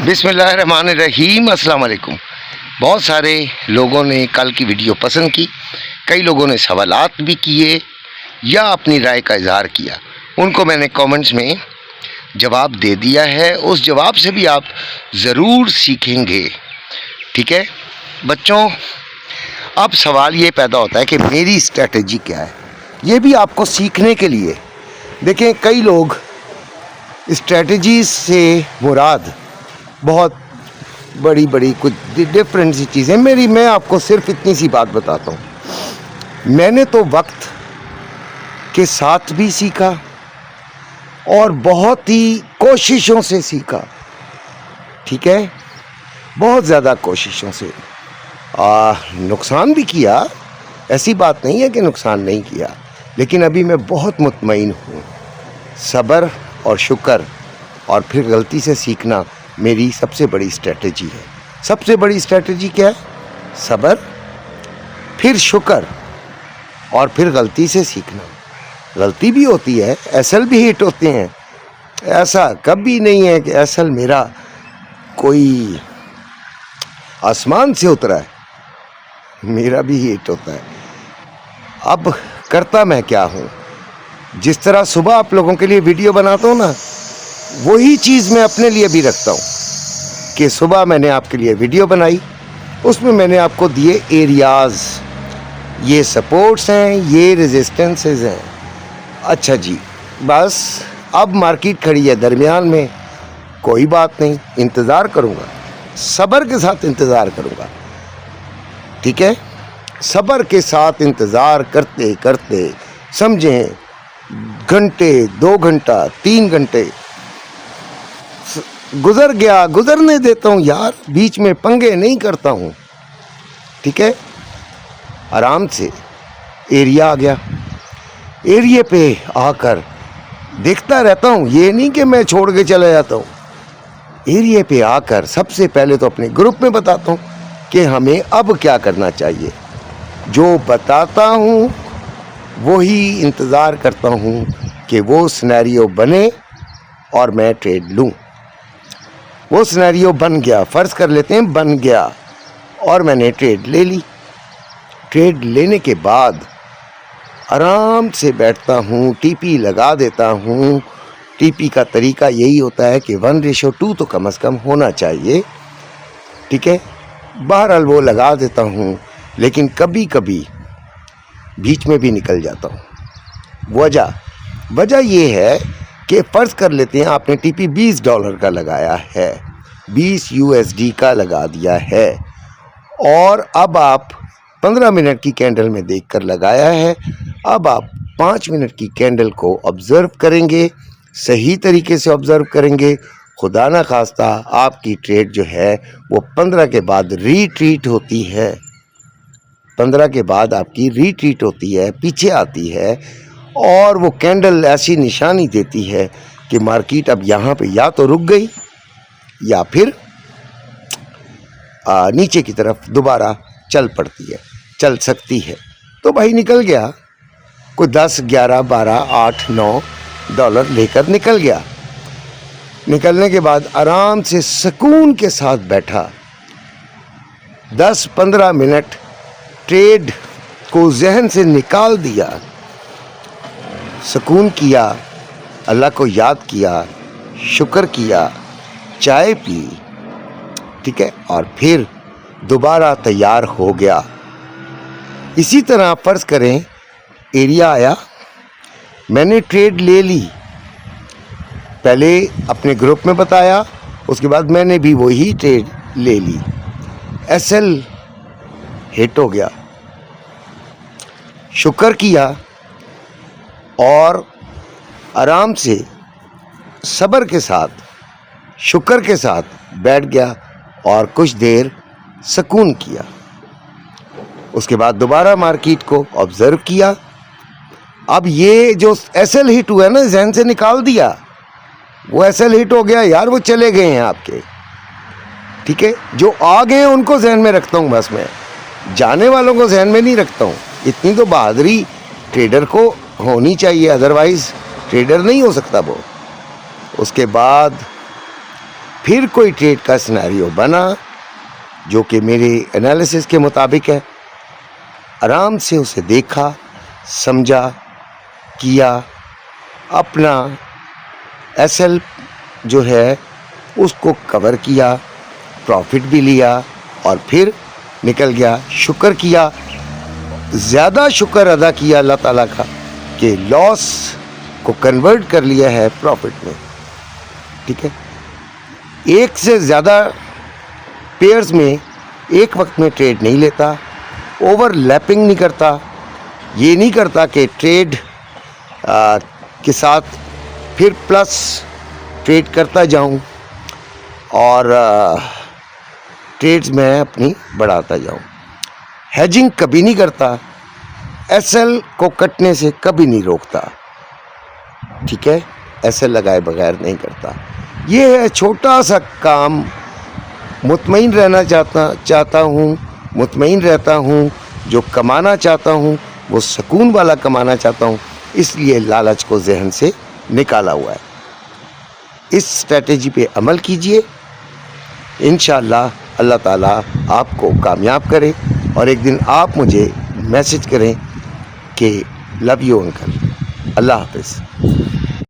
बिस्मिल्लाहिर्रहमानिर्रहीम, अस्सलाम वालेकुम। बहुत सारे लोगों ने कल की वीडियो पसंद की, कई लोगों ने सवालात भी किए या अपनी राय का इजहार किया। उनको मैंने कमेंट्स में जवाब दे दिया है। उस जवाब से भी आप ज़रूर सीखेंगे, ठीक है बच्चों। अब सवाल ये पैदा होता है कि मेरी स्ट्रेटजी क्या है। ये भी आपको सीखने के लिए। देखें, कई लोग स्ट्रेटजी से मुराद बहुत बड़ी बड़ी कुछ डिफरेंट सी चीज़ें। मैं आपको सिर्फ इतनी सी बात बताता हूँ। मैंने तो वक्त के साथ भी सीखा और बहुत ही कोशिशों से सीखा, ठीक है, बहुत ज़्यादा कोशिशों से। नुकसान भी किया, ऐसी बात नहीं है कि नुकसान नहीं किया, लेकिन अभी मैं बहुत मुतमईन हूँ। सब्र और शुक्र और फिर गलती से सीखना मेरी सबसे बड़ी स्ट्रेटजी है। सबसे बड़ी स्ट्रेटजी क्या है? सब्र, फिर शुक्र और फिर गलती से सीखना। गलती भी होती है, एसल भी हिट होते हैं। ऐसा कभी नहीं है कि एसल मेरा कोई आसमान से उतरा है, मेरा भी हिट होता है। अब करता मैं क्या हूँ, जिस तरह सुबह आप लोगों के लिए वीडियो बनाता हूँ ना, वही चीज़ मैं अपने लिए भी रखता हूँ कि सुबह मैंने आपके लिए वीडियो बनाई, उसमें मैंने आपको दिए एरियाज़, ये सपोर्ट्स हैं, ये रेजिस्टेंसेस हैं। अच्छा जी, बस अब मार्केट खड़ी है दरमियान में, कोई बात नहीं, इंतज़ार करूँगा, सब्र के साथ इंतज़ार करूँगा, ठीक है। सब्र के साथ इंतज़ार करते करते समझें घंटे, 2 घंटा, 3 घंटे गुज़र गया, गुज़रने देता हूँ यार, बीच में पंगे नहीं करता हूँ, ठीक है। आराम से एरिया आ गया, एरिया पे आकर देखता रहता हूँ, ये नहीं कि मैं छोड़ के चला जाता हूँ। एरिया पे आकर सबसे पहले तो अपने ग्रुप में बताता हूँ कि हमें अब क्या करना चाहिए। जो बताता हूँ वही इंतज़ार करता हूँ कि वो सिनेरियो बने और मैं ट्रेड लूँ। वो सिनेरियो बन गया, फ़र्ज़ कर लेते हैं बन गया, और मैंने ट्रेड ले ली। ट्रेड लेने के बाद आराम से बैठता हूँ, टीपी लगा देता हूँ। टीपी का तरीका यही होता है कि 1:2 तो कम से कम होना चाहिए, ठीक है। बहरहाल वो लगा देता हूँ, लेकिन कभी कभी बीच में भी निकल जाता हूँ। वजह ये है कि फ़र्ज़ कर लेते हैं आपने टीपी $20 का लगाया है, 20 USD का लगा दिया है, और अब आप 15 मिनट की कैंडल में देखकर लगाया है। अब आप 5 मिनट की कैंडल को ऑब्ज़र्व करेंगे, सही तरीके से ऑब्ज़र्व करेंगे। खुदा ना खास्ता आपकी ट्रेड जो है वो 15 के बाद रीट्रीट होती है, 15 के बाद आपकी रीट्रीट होती है, पीछे आती है, और वो कैंडल ऐसी निशानी देती है कि मार्केट अब यहाँ पे या तो रुक गई या फिर नीचे की तरफ दोबारा चल पड़ती है, चल सकती है। तो भाई निकल गया, कोई 10, 11, 12, 8, $9 लेकर निकल गया। निकलने के बाद आराम से सुकून के साथ बैठा, 10-15 मिनट ट्रेड को जहन से निकाल दिया, सुकून किया, अल्लाह को याद किया, शुक्र किया, चाय पी, ठीक है, और फिर दोबारा तैयार हो गया। इसी तरह फ़र्ज़ करें एरिया आया, मैंने ट्रेड ले ली, पहले अपने ग्रुप में बताया, उसके बाद मैंने भी वही ट्रेड ले ली। एसएल हिट हो गया, शुक्र किया और आराम से सब्र के साथ, शुक्र के साथ बैठ गया और कुछ देर सुकून किया। उसके बाद दोबारा मार्केट को ऑब्ज़र्व किया। अब ये जो एसएल हिट हुआ है ना, जहन से निकाल दिया, वो एसएल हिट हो गया यार, वो चले गए हैं आपके, ठीक है। जो आ गए हैं उनको जहन में रखता हूँ, बस मैं जाने वालों को जहन में नहीं रखता हूँ। इतनी तो बहादुरी ट्रेडर को होनी चाहिए, अदरवाइज़ ट्रेडर नहीं हो सकता वो। उसके बाद फिर कोई ट्रेड का सिनेरियो बना जो कि मेरे एनालिसिस के मुताबिक है, आराम से उसे देखा, समझा, किया, अपना एसएल जो है उसको कवर किया, प्रॉफिट भी लिया और फिर निकल गया। शुक्र किया, ज़्यादा शुक्र अदा किया अल्लाह ताला का कि लॉस को कन्वर्ट कर लिया है प्रॉफिट में। ठीक है, एक से ज़्यादा पेयर्स में एक वक्त में ट्रेड नहीं लेता, ओवरलैपिंग नहीं करता, ये नहीं करता कि ट्रेड के साथ फिर प्लस ट्रेड करता जाऊं और ट्रेड्स मैं अपनी बढ़ाता जाऊं। हेजिंग कभी नहीं करता, एसएल को कटने से कभी नहीं रोकता। ठीक है, एसएल लगाए बगैर नहीं करता। ये है छोटा सा काम, मुतमईन रहना चाहता हूँ, मुतमईन रहता हूँ। जो कमाना चाहता हूँ वो सुकून वाला कमाना चाहता हूँ, इसलिए लालच को जहन से निकाला हुआ है। इस स्ट्रेटेजी पे अमल कीजिए, इंशाअल्लाह अल्लाह ताला आपको कामयाब करे और एक दिन आप मुझे मैसेज करें कि लव यू अंकल। अल्लाह हाफ़िज़।